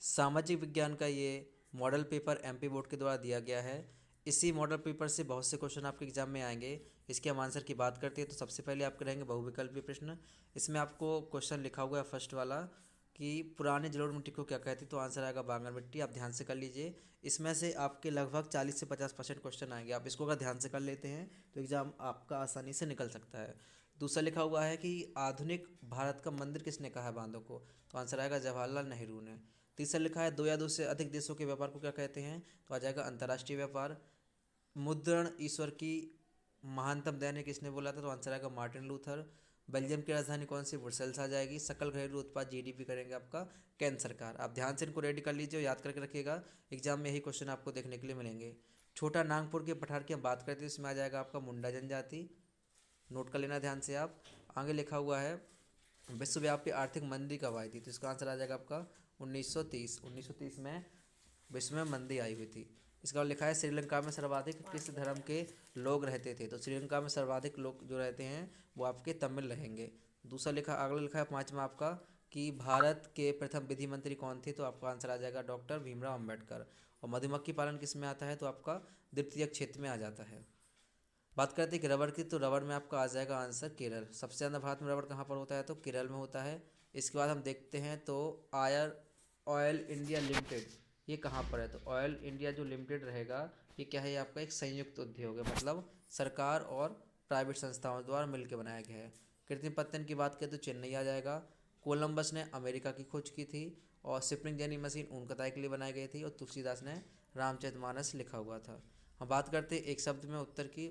सामाजिक विज्ञान का ये मॉडल पेपर एमपी बोर्ड के द्वारा दिया गया है। इसी मॉडल पेपर से बहुत से क्वेश्चन आपके एग्जाम में आएंगे। इसके हम आंसर की बात करते हैं तो सबसे पहले आपके रहेंगे बहुविकल्पीय प्रश्न। इसमें आपको क्वेश्चन लिखा हुआ है फर्स्ट वाला कि पुराने जलोढ़ मिट्टी को क्या कहते हैं, तो आंसर आएगा बांगर मिट्टी। आप ध्यान से कर लीजिए, इसमें से आपके लगभग 40 से 50% क्वेश्चन आएंगे। आप इसको अगर ध्यान से कर लेते हैं तो एग्ज़ाम आपका आसानी से निकल सकता है। दूसरा लिखा हुआ है कि आधुनिक भारत का मंदिर किसने कहा है बांधों को, तो आंसर आएगा जवाहरलाल नेहरू ने। तीसरा लिखा है दो या दो से अधिक देशों के व्यापार को क्या कहते हैं, तो आ जाएगा अंतर्राष्ट्रीय व्यापार। मुद्रण ईश्वर की महानतम दैनिक किसने बोला था, तो आंसर आएगा मार्टिन लूथर। बेल्जियम की राजधानी कौन सी, ब्रुसेल्स आ जाएगी। सकल घरेलू उत्पाद जीडीपी करेंगे आपका केंद्र सरकार। आप ध्यान से इनको रेडी कर लीजिए और याद करके रखिएगा, एग्जाम में यही क्वेश्चन आपको देखने के लिए मिलेंगे। छोटा नागपुर के पठार की हम बात करते हैं, इसमें आ जाएगा आपका मुंडा जनजाति। नोट कर लेना ध्यान से आप। आगे लिखा हुआ है विश्वव्यापी आर्थिक मंदी कब आई थी, तो इसका आंसर आ जाएगा आपका 1930। 1930 में विश्व में मंदी आई हुई थी। इसका लिखा है श्रीलंका में सर्वाधिक किस धर्म के लोग रहते थे, तो श्रीलंका में सर्वाधिक लोग जो रहते हैं वो आपके तमिल रहेंगे। दूसरा लिखा अगला लिखा है पाँचवा आपका कि भारत के प्रथम विधि मंत्री कौन थे, तो आपका आंसर आ जाएगा डॉक्टर भीमराव अम्बेडकर। और मधुमक्खी पालन किस में आता है, तो आपका द्वितीय क्षेत्र में आ जाता है। बात करते हैं कि रबड़ की, तो रबड़ में आपका आ जाएगा आंसर केरल। सबसे ज़्यादा भारत में रबड़ कहाँ पर होता है, तो केरल में होता है। इसके बाद हम देखते हैं तो आयर ऑयल इंडिया लिमिटेड ये कहाँ पर है, तो ऑयल इंडिया जो लिमिटेड रहेगा ये क्या है, ये आपका एक संयुक्त उद्योग है, मतलब सरकार और प्राइवेट संस्थाओं द्वारा मिलकर बनाया गया है। कृत्रिम पत्तन की बात करें तो चेन्नई आ जाएगा। कोलंबस ने अमेरिका की खोज की थी और स्पिनिंग जेनी मशीन ऊन कताई के लिए बनाई गई थी, और तुलसीदास ने रामचरितमानस लिखा हुआ था। हम बात करते हैं एक शब्द में उत्तर की,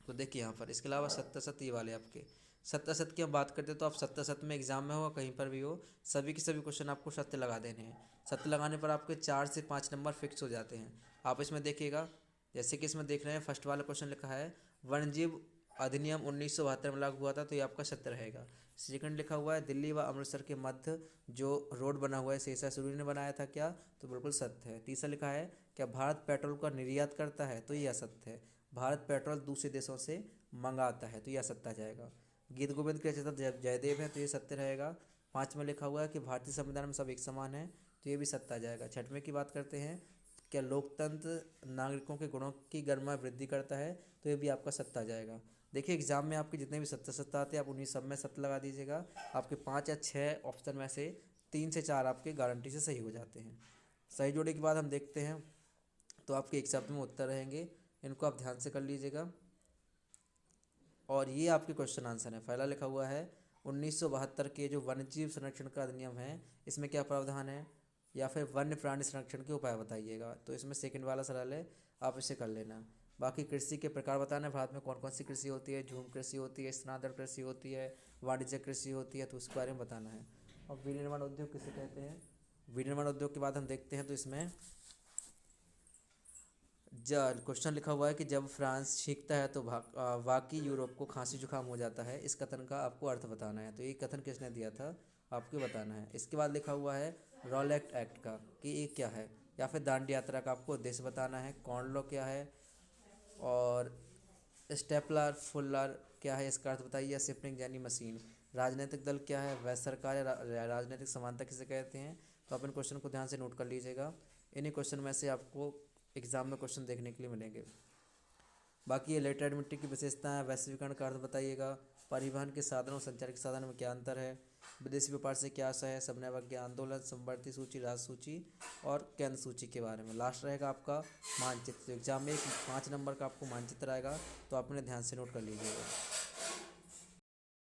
तो देखिए यहाँ पर इसके अलावा सत्य सत्य ये वाले आपके सत्य सत्य की हम बात करते हैं, तो आप सत्य सत्य में एग्जाम में हो कहीं पर भी हो, सभी के सभी क्वेश्चन आपको सत्य लगा देने हैं। सत्य लगाने पर आपके 4 से 5 नंबर फिक्स हो जाते हैं। आप इसमें देखिएगा, जैसे कि इसमें देख रहे हैं फर्स्ट वाला क्वेश्चन लिखा है वन्यजीव अधिनियम 1972 में लागू हुआ था, तो ये आपका सत्य रहेगा। सेकंड लिखा हुआ है दिल्ली व अमृतसर के मध्य जो रोड बना हुआ है शेषा सूरी ने बनाया था क्या, तो बिल्कुल सत्य है। तीसरा लिखा है क्या भारत पेट्रोल का निर्यात करता है, तो ये असत्य है। भारत पेट्रोल दूसरे देशों से मंगाता है, तो यह सत्य आ जाएगा। गीत गोविंद के रचयिता जयदेव है, तो ये सत्य रहेगा। पाँचवें लिखा हुआ है कि भारतीय संविधान में सब एक समान है, तो ये भी सत्य आ जाएगा। छठवें की बात करते हैं क्या लोकतंत्र नागरिकों के गुणों की गरिमा वृद्धि करता है, तो ये भी आपका सत्य आ जाएगा। देखिए एग्जाम में आपके जितने भी सत्य सत्य आते हैं आप उन्हीं सब में सत्य लगा दीजिएगा। आपके 5 या 6 ऑप्शन में से 3 से 4 आपके गारंटी से सही हो जाते हैं। सही जोड़े के बाद हम देखते हैं तो आपके एक शब्द में उत्तर रहेंगे, इनको आप ध्यान से कर लीजिएगा। और ये आपके क्वेश्चन आंसर है। पहला लिखा हुआ है 1972 के जो वन्यजीव संरक्षण का अधिनियम है इसमें क्या प्रावधान है, या फिर वन्य प्राणी संरक्षण के उपाय बताइएगा, तो इसमें सेकंड वाला सवाल है, आप इसे कर लेना। बाकी कृषि के प्रकार बताना है, भारत में कौन कौन सी कृषि होती है, झूम कृषि होती है, स्नातक कृषि होती है, वाणिज्य कृषि होती है, तो उसके बारे में बताना है। और विनिर्माण उद्योग किसे कहते हैं, विनिर्माण उद्योग के बाद हम देखते हैं तो इसमें क्वेश्चन लिखा हुआ है कि जब फ्रांस छींकता है तो बाकी यूरोप को खांसी जुकाम हो जाता है, इस कथन का आपको अर्थ बताना है। तो ये कथन किसने दिया था आपको बताना है। इसके बाद लिखा हुआ है रॉलेट एक्ट का कि ये क्या है, या फिर दांडी यात्रा का आपको उद्देश्य बताना है। कॉर्न लॉ क्या है, और स्टेपलर फुलर क्या है इसका अर्थ बताइए। शिफ्टिंग यानी मशीन। राजनीतिक दल क्या है, वैध सरकार या राजनीतिक समानता किसे कहते हैं, तो आप इन क्वेश्चन को ध्यान से नोट कर लीजिएगा। इन्हीं क्वेश्चन में से आपको एग्जाम में क्वेश्चन देखने के लिए मिलेंगे। बाकी ये लेटराइट मिट्टी की विशेषता है, वैश्वीकरण का अर्थ बताइएगा। परिवहन के साधनों और संचार के साधन में क्या अंतर है, विदेशी व्यापार से क्या आशा है, समन्वय आंदोलन, समवर्ती सूची, राज सूची और केंद्र सूची के बारे में। लास्ट रहेगा आपका मानचित्र। एग्जाम में एक 5 नंबर का आपको मानचित्र आएगा, तो आप उन्हें ध्यान से नोट कर लीजिएगा।